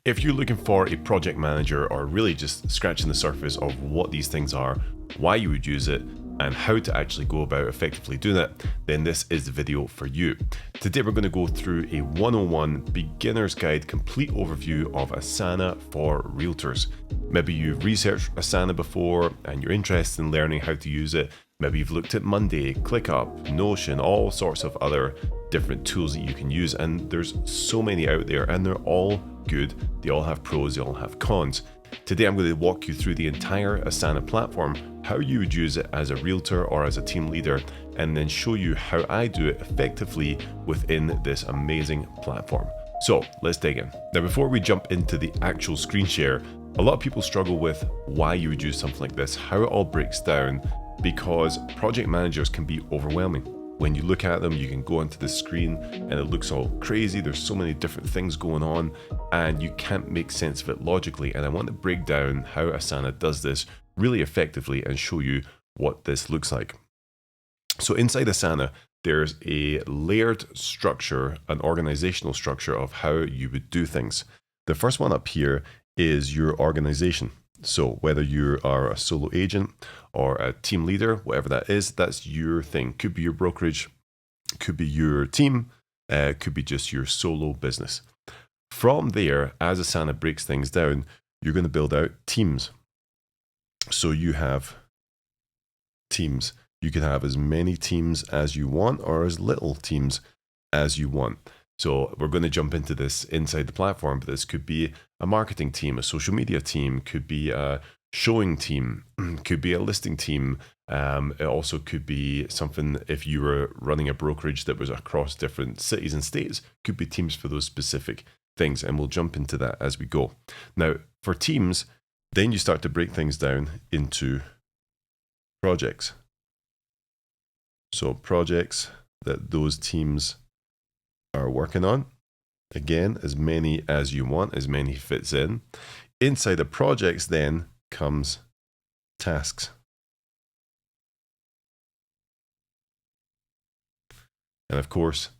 If you're looking for a project manager or really just scratching the surface of what these things are, why you would use it, and how to actually go about effectively doing it, then this is the video for you. Today we're going to go through a 101 beginner's guide complete overview of Asana for Realtors. Maybe you've researched Asana before and you're interested in learning how to use it. Maybe you've looked at Monday, ClickUp, Notion, all sorts of other different tools that you can use, and there's so many out there and they're all good. They all have pros, they all have cons. Today I'm going to walk you through the entire Asana platform, how you would use it as a realtor or as a team leader, and then show you how I do it effectively within this amazing platform. So let's dig in. Now before we jump into the actual screen share, a lot of people struggle with why you would use something like this, how it all breaks down, because project managers can be overwhelming. When you look at them, you can go onto the screen and it looks all crazy. There's so many different things going on and you can't make sense of it logically. And I want to break down how Asana does this really effectively and show you what this looks like. So inside Asana, there's a layered structure, an organizational structure of how you would do things. The first one up here is your organization. So whether you are a solo agent or a team leader, whatever that is, that's your thing. Could be your brokerage, could be your team, could be just your solo business. From there, as Asana breaks things down, you're going to build out teams. So you have teams. You can have as many teams as you want or as little teams as you want. So we're going to jump into this inside the platform, but this could be a marketing team, a social media team, could be a showing team, could be a listing team. It also could be something if you were running a brokerage that was across different cities and states, could be teams for those specific things. And we'll jump into that as we go. Now for teams, then you start to break things down into projects. So projects that those teams are working on. Again, as many as you want, as many fits in. Inside the projects then comes tasks. And of course,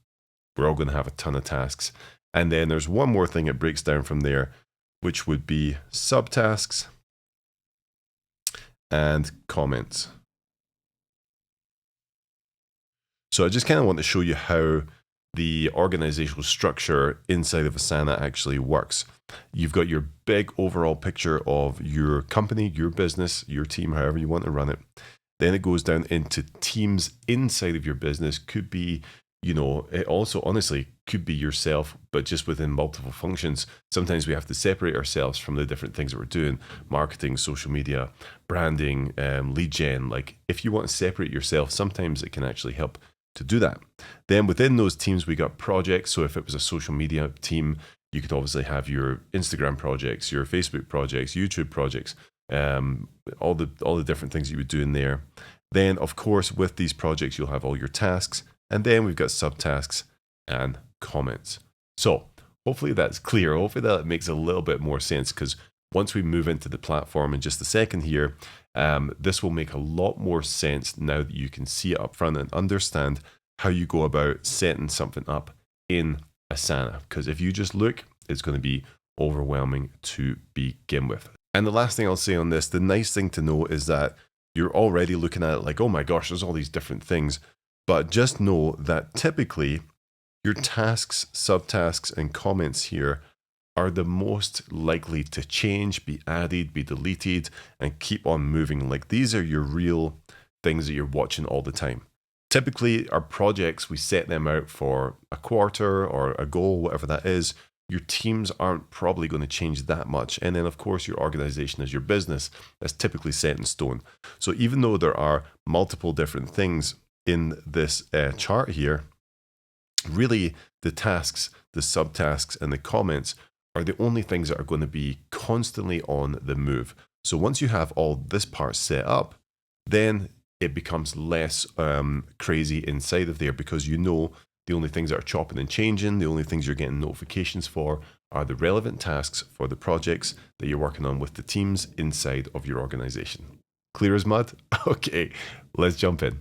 we're all going to have a ton of tasks. And then there's one more thing it breaks down from there, which would be subtasks and comments. So I just kind of want to show you how the organizational structure inside of Asana actually works. You've got your big overall picture of your company, your business, your team, however you want to run it. Then it goes down into teams inside of your business. Could be, it also honestly could be yourself, but just within multiple functions. Sometimes we have to separate ourselves from the different things that we're doing, marketing, social media, branding, lead gen. Like if you want to separate yourself, sometimes it can actually help to do that. Then within those teams, we got projects. So if it was a social media team, you could obviously have your Instagram projects, your Facebook projects, YouTube projects, all the different things you would do in there. Then of course, with these projects, you'll have all your tasks. And then we've got subtasks and comments. So hopefully that's clear. Hopefully that makes a little bit more sense, because once we move into the platform in just a second here, this will make a lot more sense now that you can see it up front and understand how you go about setting something up in Asana. Because if you just look, it's going to be overwhelming to begin with. And the last thing I'll say on this, the nice thing to know is that you're already looking at it like, oh my gosh, there's all these different things. But just know that typically your tasks, subtasks, and comments here are the most likely to change, be added, be deleted, and keep on moving. Like these are your real things that you're watching all the time. Typically, our projects, we set them out for a quarter or a goal, whatever that is. Your teams aren't probably going to change that much. And then, of course, your organization is your business. That's typically set in stone. So even though there are multiple different things in this chart here, really the tasks, the subtasks, and the comments are the only things that are going to be constantly on the move. So once you have all this part set up, then it becomes less crazy inside of there, because the only things that are chopping and changing, the only things you're getting notifications for are the relevant tasks for the projects that you're working on with the teams inside of your organization. Clear as mud? Okay, let's jump in.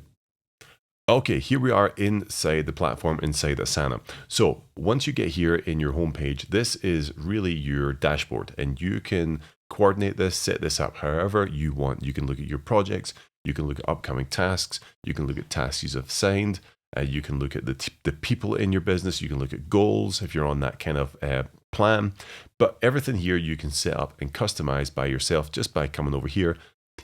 Okay, here we are inside the platform, inside Asana. So once you get here in your homepage, this is really your dashboard, and you can coordinate this, set this up however you want. You can look at your projects, you can look at upcoming tasks, you can look at tasks you've assigned, you can look at the people in your business, you can look at goals if you're on that kind of plan. But everything here you can set up and customize by yourself just by coming over here,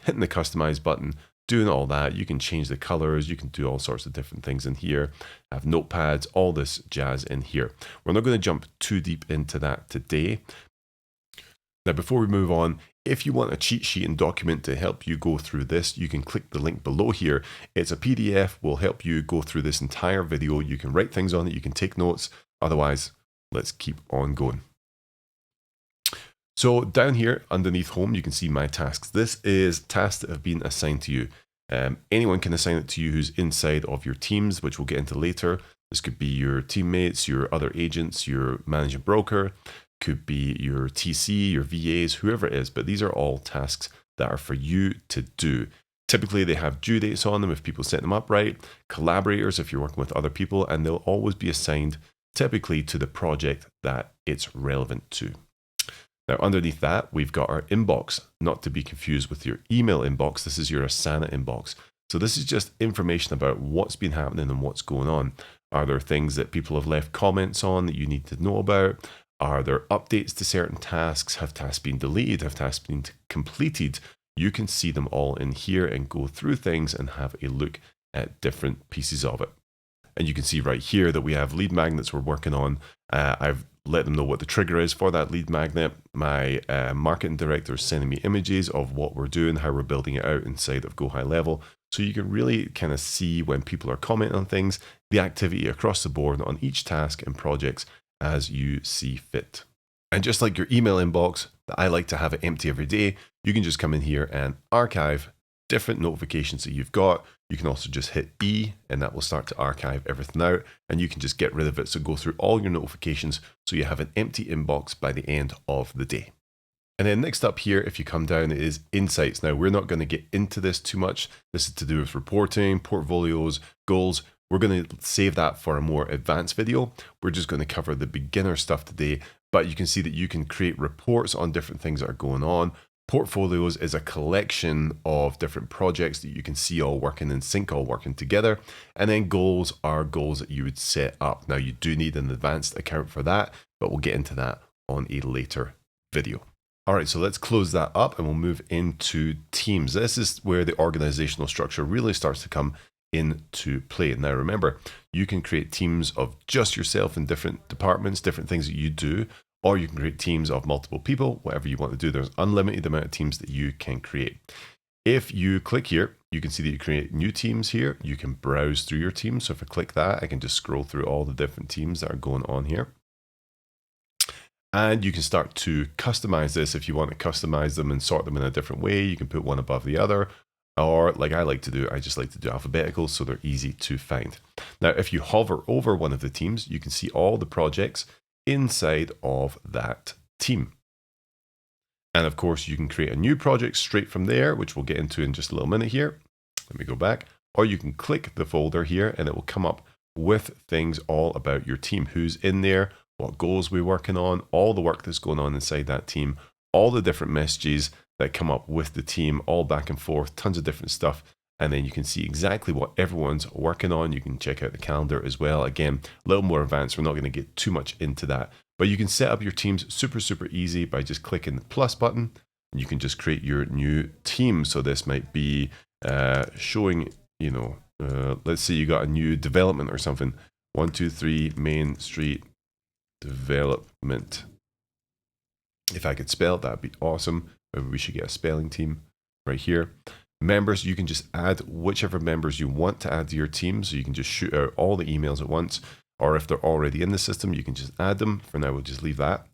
hitting the customize button, doing all that. You can change the colors, you can do all sorts of different things in here, have notepads, all this jazz in here. We're not going to jump too deep into that today. Now, before we move on, if you want a cheat sheet and document to help you go through this, you can click the link below here. It's a PDF, will help you go through this entire video. You can write things on it, you can take notes. Otherwise, let's keep on going. So down here underneath home, you can see my tasks. This is tasks that have been assigned to you. Anyone can assign it to you who's inside of your teams, which we'll get into later. This could be your teammates, your other agents, your managing broker, could be your TC, your VAs, whoever it is. But these are all tasks that are for you to do. Typically, they have due dates on them if people set them up right, collaborators if you're working with other people, and they'll always be assigned typically to the project that it's relevant to. Now, underneath that, we've got our inbox, not to be confused with your email inbox. This is your Asana inbox. So this is just information about what's been happening and what's going on. Are there things that people have left comments on that you need to know about? Are there updates to certain tasks? Have tasks been deleted? Have tasks been completed? You can see them all in here and go through things and have a look at different pieces of it. And you can see right here that we have lead magnets we're working on. I've let them know what the trigger is for that lead magnet. My marketing director is sending me images of what we're doing, how we're building it out inside of Go High Level. So you can really kind of see when people are commenting on things, the activity across the board on each task and projects as you see fit. And just like your email inbox, that I like to have it empty every day, you can just come in here and archive different notifications that you've got. You can also just hit E and that will start to archive everything out, and you can just get rid of it. So go through all your notifications so you have an empty inbox by the end of the day. And then next up here, if you come down, it is insights. Now, we're not going to get into this too much. This is to do with reporting, portfolios, goals. We're going to save that for a more advanced video. We're just going to cover the beginner stuff today, but you can see that you can create reports on different things that are going on. Portfolios is a collection of different projects that you can see all working in sync, all working together. And then goals are goals that you would set up. Now, you do need an advanced account for that, but we'll get into that on a later video. All right, so let's close that up and we'll move into teams. This is where the organizational structure really starts to come into play. Now, remember, you can create teams of just yourself in different departments, different things that you do, or you can create teams of multiple people, whatever you want to do. There's unlimited amount of teams that you can create. If you click here, you can see that you create new teams here. You can browse through your teams. So if I click that, I can just scroll through all the different teams that are going on here. And you can start to customize this. If you want to customize them and sort them in a different way, you can put one above the other. Or like I like to do, I just like to do alphabetical so they're easy to find. Now, if you hover over one of the teams, you can see all the projects inside of that team. And of course, you can create a new project straight from there, which we'll get into in just a little minute here. Let me go back. Or you can click the folder here and it will come up with things all about your team, who's in there, what goals we're working on, all the work that's going on inside that team, all the different messages that come up with the team, all back and forth, tons of different stuff. And then you can see exactly what everyone's working on. You can check out the calendar as well. Again, a little more advanced. We're not going to get too much into that. But you can set up your teams super, super easy by just clicking the plus button. And you can just create your new team. So this might be showing, let's say you got a new development or something. 123 Main Street Development. If I could spell it, that'd be awesome. Maybe we should get a spelling team right here. Members, you can just add whichever members you want to add to your team. So you can just shoot out all the emails at once, or if they're already in the system, you can just add them. For now, we'll just leave that.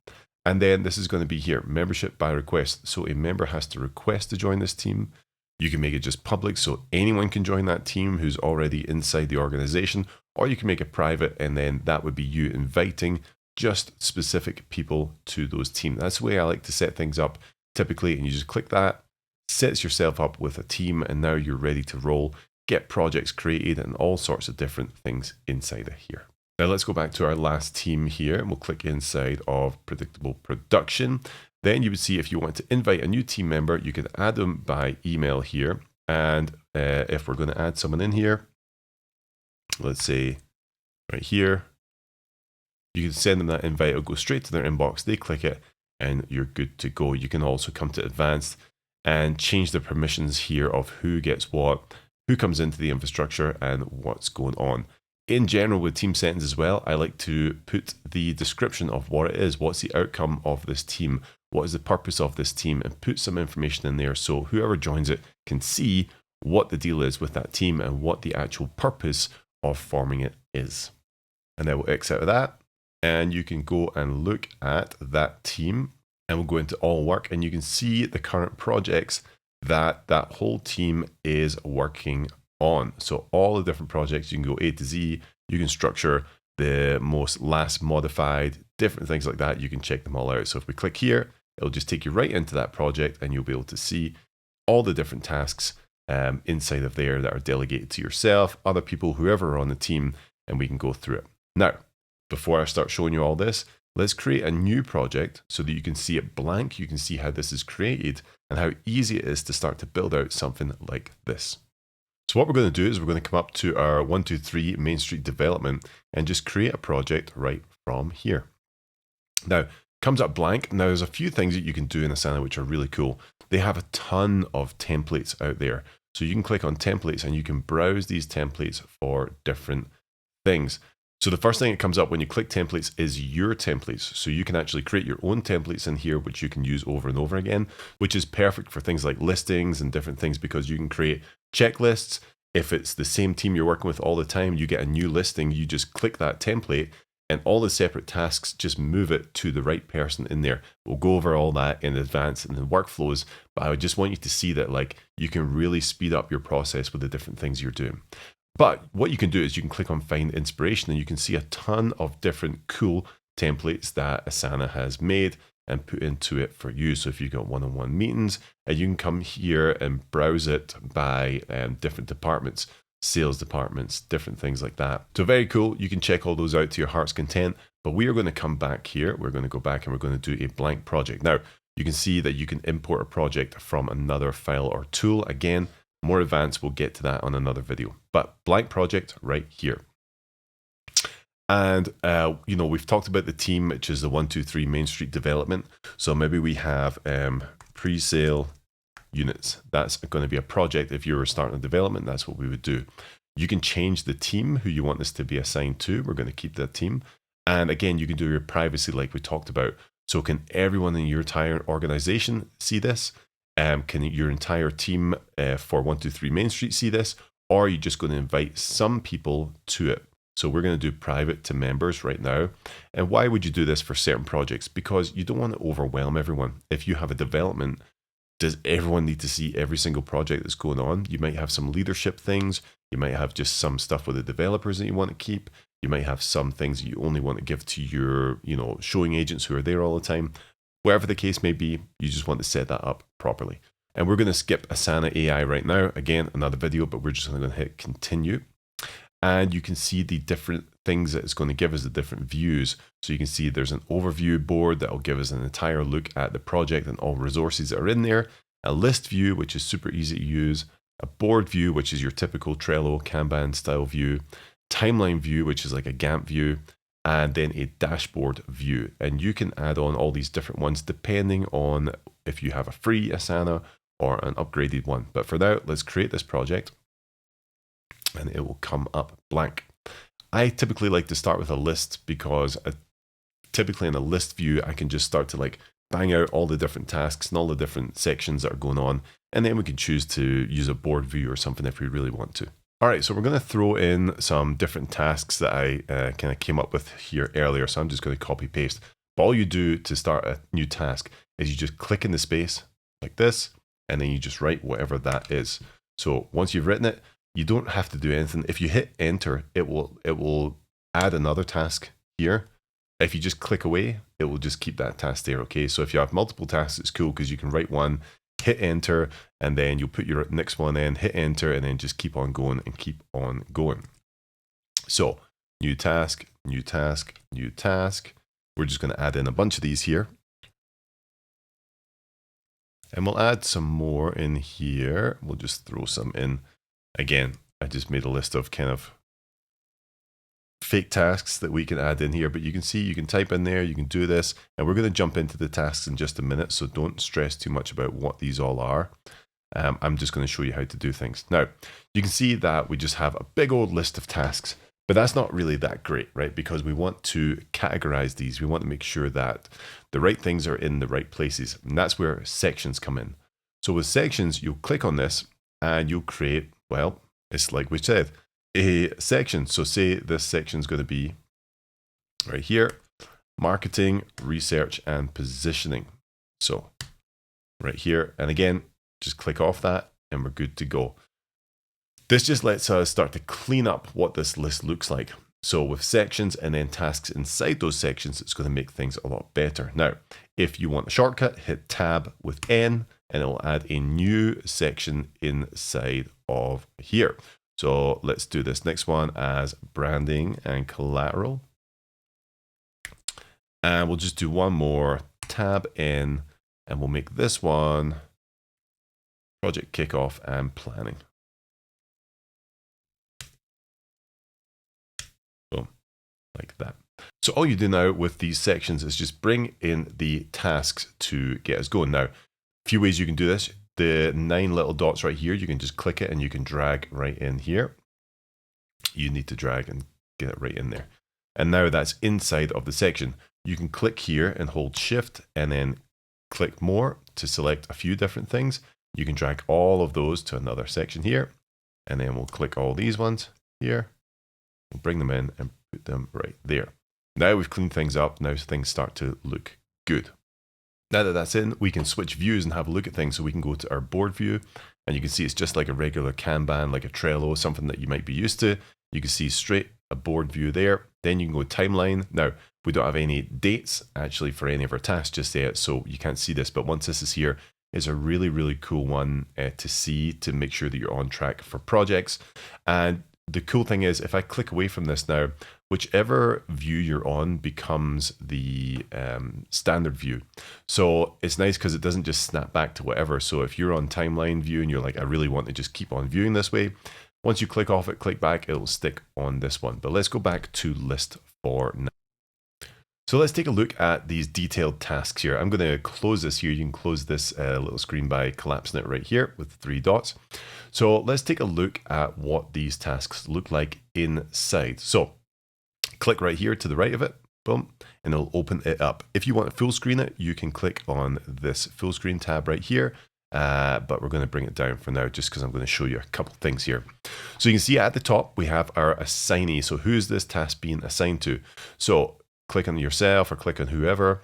And then this is going to be here, membership by request. So a member has to request to join this team. You can make it just public, so anyone can join that team who's already inside the organization, or you can make it private, and then that would be you inviting just specific people to those teams. That's the way I like to set things up typically, and you just click that, sets yourself up with a team, and now you're ready to roll. get projects created, and all sorts of different things inside of here. Now let's go back to our last team here, and we'll click inside of predictable production. Then you would see if you want to invite a new team member, you can add them by email here. And if we're going to add someone in here, let's say right here, you can send them that invite. It'll go straight to their inbox. They click it and you're good to go. You can also come to advanced and change the permissions here of who gets what, who comes into the infrastructure, and what's going on. In general, with team settings as well, I like to put the description of what it is, what's the outcome of this team, what is the purpose of this team, and put some information in there so whoever joins it can see what the deal is with that team and what the actual purpose of forming it is. And then we'll exit out of that, and you can go and look at that team, and we'll go into all work, and you can see the current projects that that whole team is working on. So all the different projects, you can go A to Z, you can structure the most last modified, different things like that. You can check them all out. So if we click here, it'll just take you right into that project, and you'll be able to see all the different tasks inside of there that are delegated to yourself, other people, whoever are on the team, and we can go through it. Now, before I start showing you all this, let's create a new project so that you can see it blank. You can see how this is created and how easy it is to start to build out something like this. So what we're going to do is we're going to come up to our 123 Main Street development and just create a project right from here. Now, comes up blank. Now, there's a few things that you can do in Asana which are really cool. They have a ton of templates out there. So you can click on templates and you can browse these templates for different things. So the first thing that comes up when you click templates is your templates. So you can actually create your own templates in here, which you can use over and over again, which is perfect for things like listings and different things because you can create checklists. If it's the same team you're working with all the time, you get a new listing, you just click that template and all the separate tasks, just move it to the right person in there. We'll go over all that in advance and the workflows, but I just want you to see that like you can really speed up your process with the different things you're doing. But what you can do is you can click on Find Inspiration and you can see a ton of different cool templates that Asana has made and put into it for you. So if you've got one-on-one meetings, you can come here and browse it by different departments, sales departments, different things like that. So very cool. You can check all those out to your heart's content, but we are going to come back here. We're going to go back and we're going to do a blank project. Now, you can see that you can import a project from another file or tool. Again, more advanced, we'll get to that on another video, but blank project right here. And, we've talked about the team, which is the 123 Main Street development. So maybe we have pre-sale units. That's going to be a project. If you were starting a development, that's what we would do. You can change the team who you want this to be assigned to. We're going to keep that team. And again, you can do your privacy like we talked about. So can everyone in your entire organization see this? Can your entire team for 123 Main Street see this? Or are you just going to invite some people to it? So we're going to do private to members right now. And why would you do this for certain projects? Because you don't want to overwhelm everyone. If you have a development, does everyone need to see every single project that's going on? You might have some leadership things. You might have just some stuff with the developers that you want to keep. You might have some things that you only want to give to your, showing agents who are there all the time. Whatever the case may be, you just want to set that up properly. And we're going to skip Asana AI right now. Again, another video, but we're just going to hit continue. And you can see the different things that it's going to give us, the different views. So you can see there's an overview board that will give us an entire look at the project and all resources that are in there. A list view, which is super easy to use. A board view, which is your typical Trello, Kanban style view. Timeline view, which is like a Gantt view. And then a dashboard view. And you can add on all these different ones depending on if you have a free Asana or an upgraded one. But for now, let's create this project and it will come up blank. I typically like to start with a list because typically in a list view, I can just start to like bang out all the different tasks and all the different sections that are going on. And then we can choose to use a board view or something if we really want to. All right, so we're going to throw in some different tasks that I kind of came up with here earlier. So I'm just going to copy paste. But all you do to start a new task is you just click in the space like this, and then you just write whatever that is. So once you've written it, you don't have to do anything. If you hit enter, it will add another task here. If you just click away, it will just keep that task there, okay? So if you have multiple tasks, it's cool because you can write one, hit enter, and then you'll put your next one in, hit enter, and then just keep on going and keep on going. So new task, new task, new task. We're just going to add in a bunch of these here. And we'll add some more in here. We'll just throw some in. Again, I just made a list of kind of fake tasks that we can add in here, but you can see you can type in there, you can do this, and we're going to jump into the tasks in just a minute, so don't stress too much about what these all are. I'm just going to show you how to do things. Now, you can see that we just have a big old list of tasks, but that's not really that great, right? Because we want to categorize these. We want to make sure that the right things are in the right places, and that's where sections come in. So with sections, you'll click on this and you'll create, well, it's like we said, a section. So say this section is going to be right here, marketing, research, and positioning. So right here, and again, just click off that and we're good to go. This just lets us start to clean up what this list looks like. So with sections and then tasks inside those sections, it's going to make things a lot better. Now, if you want a shortcut, hit tab with N and it will add a new section inside of here. So let's do this next one as branding and collateral. And we'll just do one more, tab N, and we'll make this one project kickoff and planning. Boom, like that. So all you do now with these sections is just bring in the tasks to get us going. Now, a few ways you can do this. The 9 little dots right here, you can just click it and you can drag right in here. You need to drag and get it right in there. And now that's inside of the section. You can click here and hold shift and then click more to select a few different things. You can drag all of those to another section here. And then we'll click all these ones here. We'll bring them in and put them right there. Now we've cleaned things up. Now things start to look good. Now that that's in, we can switch views and have a look at things. So we can go to our board view and you can see it's just like a regular Kanban, like a Trello, something that you might be used to. You can see straight a board view there. Then you can go timeline. Now, we don't have any dates actually for any of our tasks just yet, so you can't see this. But once this is here, it's a really, really cool one to see to make sure that you're on track for projects. And the cool thing is, if I click away from this now, whichever view you're on becomes the standard view. So it's nice because it doesn't just snap back to whatever. So if you're on timeline view and you're like, I really want to just keep on viewing this way, once you click off it, click back, it'll stick on this one. But let's go back to list for now. So let's take a look at these detailed tasks here. I'm going to close this here. You can close this little screen by collapsing it right here with the 3 dots. So let's take a look at what these tasks look like inside. So click right here to the right of it, boom, and it'll open it up. If you want to full screen it, you can click on this full screen tab right here. But we're going to bring it down for now just because I'm going to show you a couple things here. So you can see at the top, we have our assignee. So who's this task being assigned to? So click on yourself or click on whoever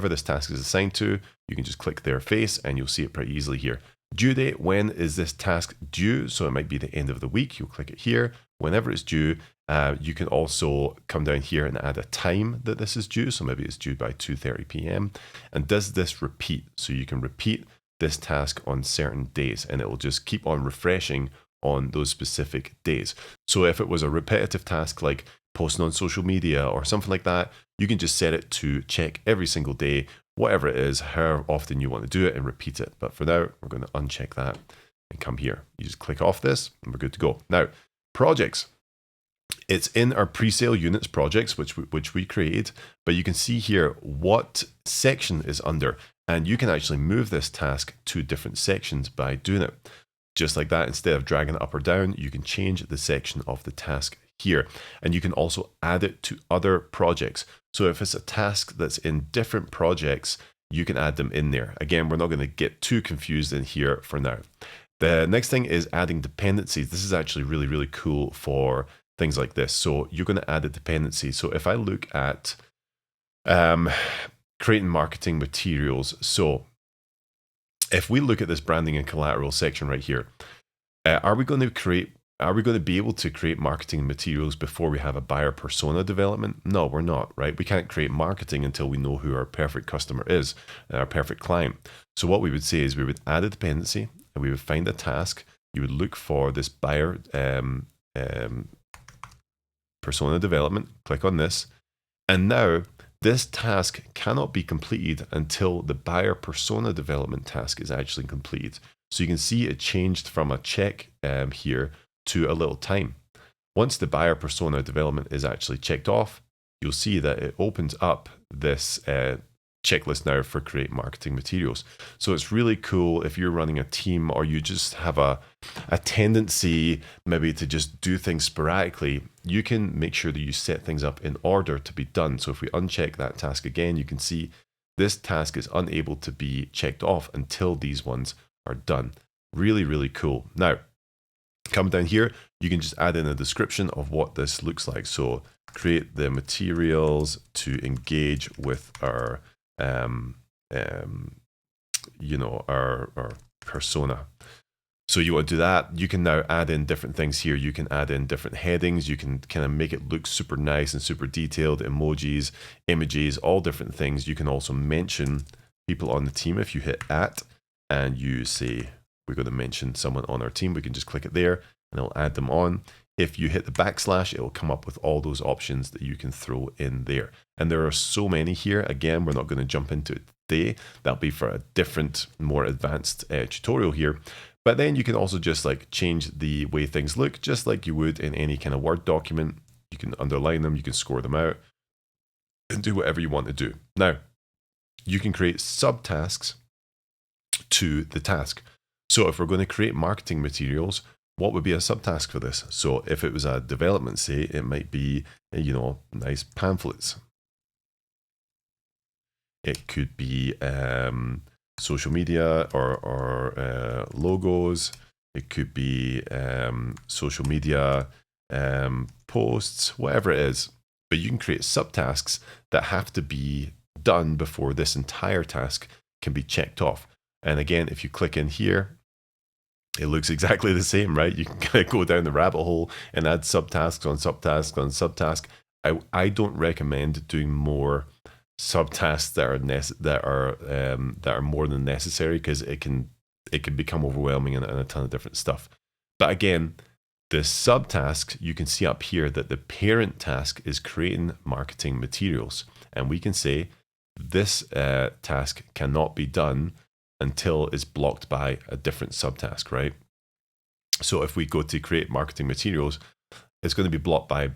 this task is assigned to. You can just click their face and you'll see it pretty easily here. Due date, when is this task due? So it might be the end of the week. You'll click it here. Whenever it's due, you can also come down here and add a time that this is due. So maybe it's due by 2:30 p.m. And does this repeat? So you can repeat this task on certain days and it will just keep on refreshing on those specific days. So if it was a repetitive task like posting on social media or something like that, you can just set it to check every single day, whatever it is, how often you want to do it and repeat it. But for now, we're going to uncheck that and come here. You just click off this and we're good to go. Now, projects. It's in our pre-sale units projects, which we created, but you can see here what section is under, and you can actually move this task to different sections by doing it. Just like that, instead of dragging it up or down, you can change the section of the task here, and you can also add it to other projects. So if it's a task that's in different projects, you can add them in there. Again, we're not going to get too confused in here for now. The next thing is adding dependencies. This is actually really, really cool for things like this. So you're going to add a dependency. So if I look at creating marketing materials, so if we look at this branding and collateral section right here, are we going to create Are we going to be able to create marketing materials before we have a buyer persona development? No, we're not, right? We can't create marketing until we know who our perfect customer is, our perfect client. So what we would say is we would add a dependency and we would find a task. You would look for this buyer persona development, click on this. And now this task cannot be completed until the buyer persona development task is actually completed. So you can see it changed from a check here to a little time. Once the buyer persona development is actually checked off, you'll see that it opens up this checklist now for create marketing materials. So it's really cool if you're running a team or you just have a tendency maybe to just do things sporadically. You can make sure that you set things up in order to be done. So if we uncheck that task again, you can see this task is unable to be checked off until these ones are done. Really, really cool. Now, come down here, you can just add in a description of what this looks like. So create the materials to engage with our our persona. So you want to do that. You can now add in different things here. You can add in different headings. You can kind of make it look super nice and super detailed, emojis, images, all different things. You can also mention people on the team. If you hit at and you say, we're going to mention someone on our team, we can just click it there and it'll add them on. If you hit the backslash, it will come up with all those options that you can throw in there. And there are so many here. Again, we're not going to jump into it today. That'll be for a different, more advanced tutorial here. But then you can also just like change the way things look, just like you would in any kind of Word document. You can underline them, you can score them out, and do whatever you want to do. Now, you can create subtasks to the task. So if we're going to create marketing materials, what would be a subtask for this? So if it was a development, say, it might be, nice pamphlets. It could be social media or logos. It could be social media posts, whatever it is. But you can create subtasks that have to be done before this entire task can be checked off. And again, if you click in here, it looks exactly the same, right? You can kind of go down the rabbit hole and add subtasks on subtask on subtask. I don't recommend doing more subtasks that are more than necessary, because it can become overwhelming and a ton of different stuff. But again, the subtask, you can see up here that the parent task is creating marketing materials, and we can say this task cannot be done until it's blocked by a different subtask, right? So if we go to create marketing materials, it's going to be blocked by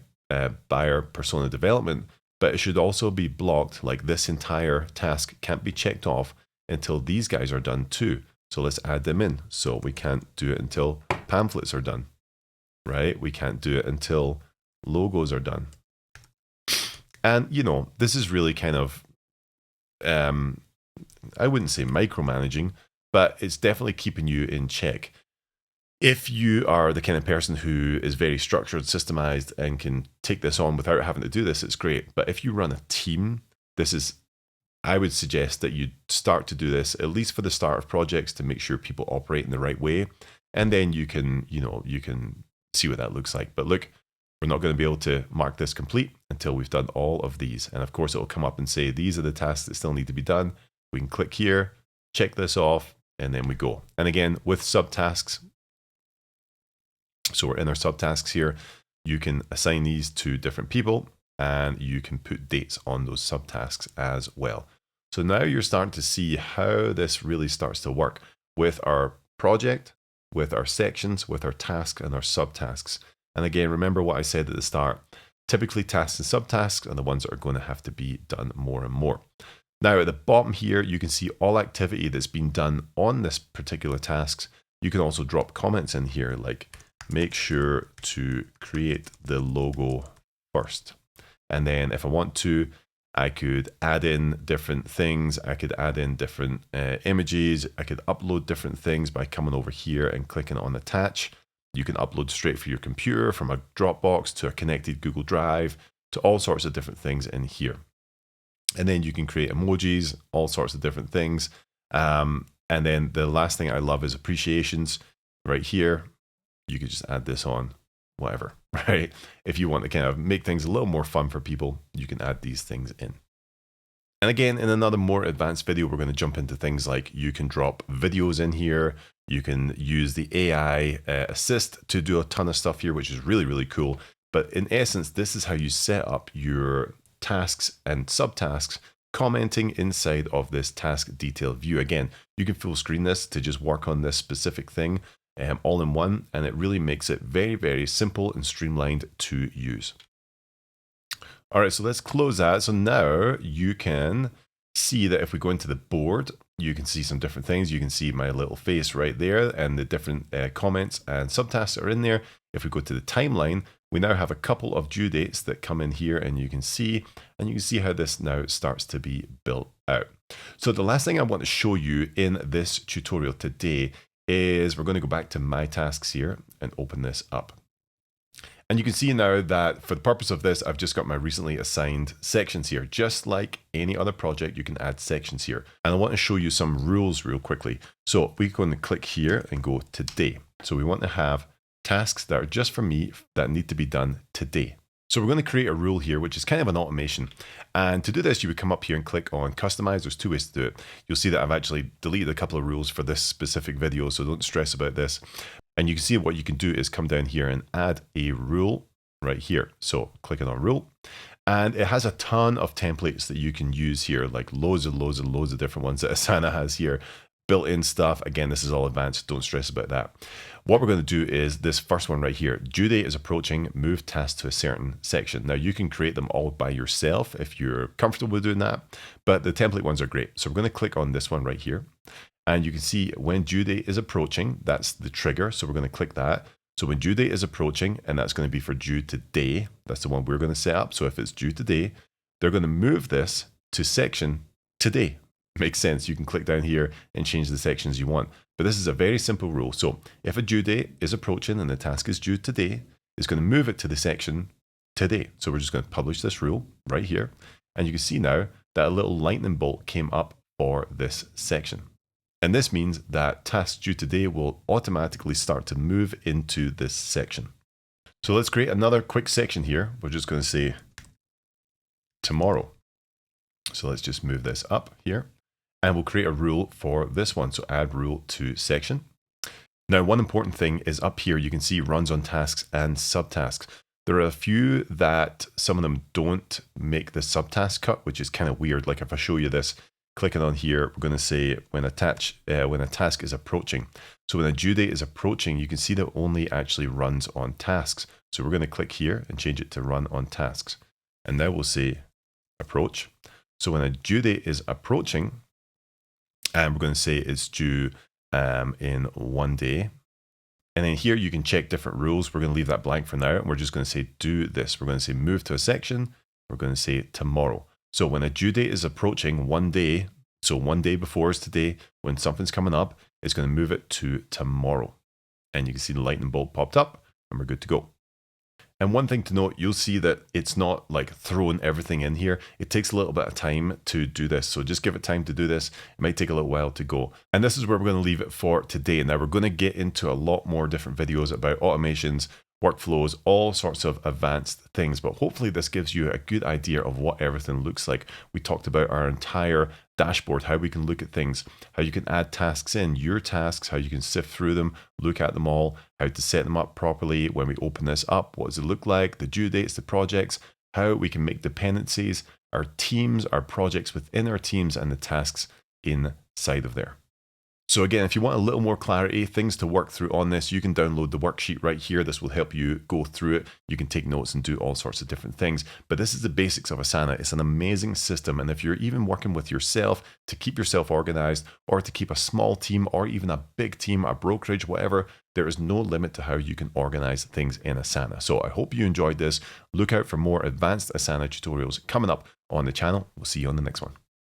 buyer persona development, but it should also be blocked, like this entire task can't be checked off until these guys are done too. So let's add them in. So we can't do it until pamphlets are done, right? We can't do it until logos are done. And, this is really kind of, I wouldn't say micromanaging, but it's definitely keeping you in check. If you are the kind of person who is very structured, systemized, and can take this on without having to do this, it's great. But if you run a team, I would suggest that you start to do this, at least for the start of projects, to make sure people operate in the right way. And then you can see what that looks like. But look, we're not going to be able to mark this complete until we've done all of these. And of course, it will come up and say, these are the tasks that still need to be done. We can click here, check this off, and then we go. And again, with subtasks, so we're in our subtasks here, you can assign these to different people and you can put dates on those subtasks as well. So now you're starting to see how this really starts to work with our project, with our sections, with our tasks and our subtasks. And again, remember what I said at the start, typically tasks and subtasks are the ones that are going to have to be done more and more. Now at the bottom here, you can see all activity that's been done on this particular tasks. You can also drop comments in here, like make sure to create the logo first. And then if I want to, I could add in different things. I could add in different images. I could upload different things by coming over here and clicking on attach. You can upload straight from your computer, from a Dropbox to a connected Google Drive, to all sorts of different things in here. And then you can create emojis, all sorts of different things. And then the last thing I love is appreciations right here. you could just add this on, whatever, right? If you want to kind of make things a little more fun for people, you can add these things in. And again, in another more advanced video, we're going to jump into things like you can drop videos in here. You can use the AI assist to do a ton of stuff here, which is really, really cool. But in essence, this is how you set up your tasks and subtasks commenting inside of this task detail view. Again, you can full screen this to just work on this specific thing all in one, and it really makes it very, very simple and streamlined to use. All right, so let's close that. So now you can see that if we go into the board, you can see some different things. You can see my little face right there and the different comments and subtasks are in there. If we go to the timeline, we now have a couple of due dates that come in here, and you can see how this now starts to be built out. So the last thing I want to show you in this tutorial today is we're going to go back to my tasks here and open this up. And you can see now that for the purpose of this, I've just got my recently assigned sections here. Just like any other project, you can add sections here. And I want to show you some rules real quickly. So we're going to click here and go today. So we want to have tasks that are just for me that need to be done today. So we're going to create a rule here, which is kind of an automation. And to do this, you would come up here and click on customize. There's two ways to do it. You'll see that I've actually deleted a couple of rules for this specific video, so don't stress about this. And you can see what you can do is come down here and add a rule right here. So clicking on rule, and it has a ton of templates that you can use here, like loads of different ones that Asana has here. Built-in stuff. Again, this is all advanced. Don't stress about that. What we're going to do is this first one right here. Due date is approaching. Move tasks to a certain section. Now you can create them all by yourself if you're comfortable with doing that, but the template ones are great. So we're going to click on this one right here, and you can see when due date is approaching. That's the trigger. So we're going to click that. So when due date is approaching, and that's going to be for due today. That's the one we're going to set up. So if it's due today, they're going to move this to section today. Makes sense. You can click down here and change the sections you want. But this is a very simple rule. So if a due date is approaching and the task is due today, it's going to move it to the section today. So we're just going to publish this rule right here. And you can see now that a little lightning bolt came up for this section. And this means that tasks due today will automatically start to move into this section. So let's create another quick section here. We're just going to say tomorrow. So let's just move this up here. And we'll create a rule for this one. So add rule to section. Now, one important thing is up here, you can see runs on tasks and subtasks. There are a few that some of them don't make the subtask cut, which is kind of weird. Like if I show you this, clicking on here, we're going to say when a task is approaching. So when a due date is approaching, you can see that only actually runs on tasks. So we're going to click here and change it to run on tasks. And now we'll say approach. So when a due date is approaching, and we're going to say it's due in 1 day. And then here you can check different rules. We're going to leave that blank for now. And we're just going to say do this. We're going to say move to a section. We're going to say tomorrow. So when a due date is approaching 1 day, so 1 day before is today, when something's coming up, it's going to move it to tomorrow. And you can see the lightning bolt popped up and we're good to go. And one thing to note, you'll see that it's not like throwing everything in here. It takes a little bit of time to do this. So just give it time to do this. It might take a little while to go. And this is where we're going to leave it for today. Now we're going to get into a lot more different videos about automations, workflows, all sorts of advanced things. But hopefully this gives you a good idea of what everything looks like. We talked about our entire dashboard, how we can look at things, how you can add tasks in, your tasks, how you can sift through them, look at them all, how to set them up properly. When we open this up, what does it look like, the due dates, the projects, how we can make dependencies, our teams, our projects within our teams, and the tasks inside of there. So again, if you want a little more clarity, things to work through on this, you can download the worksheet right here. This will help you go through it. You can take notes and do all sorts of different things. But this is the basics of Asana. It's an amazing system. And if you're even working with yourself to keep yourself organized, or to keep a small team, or even a big team, a brokerage, whatever, there is no limit to how you can organize things in Asana. So I hope you enjoyed this. Look out for more advanced Asana tutorials coming up on the channel. We'll see you on the next one.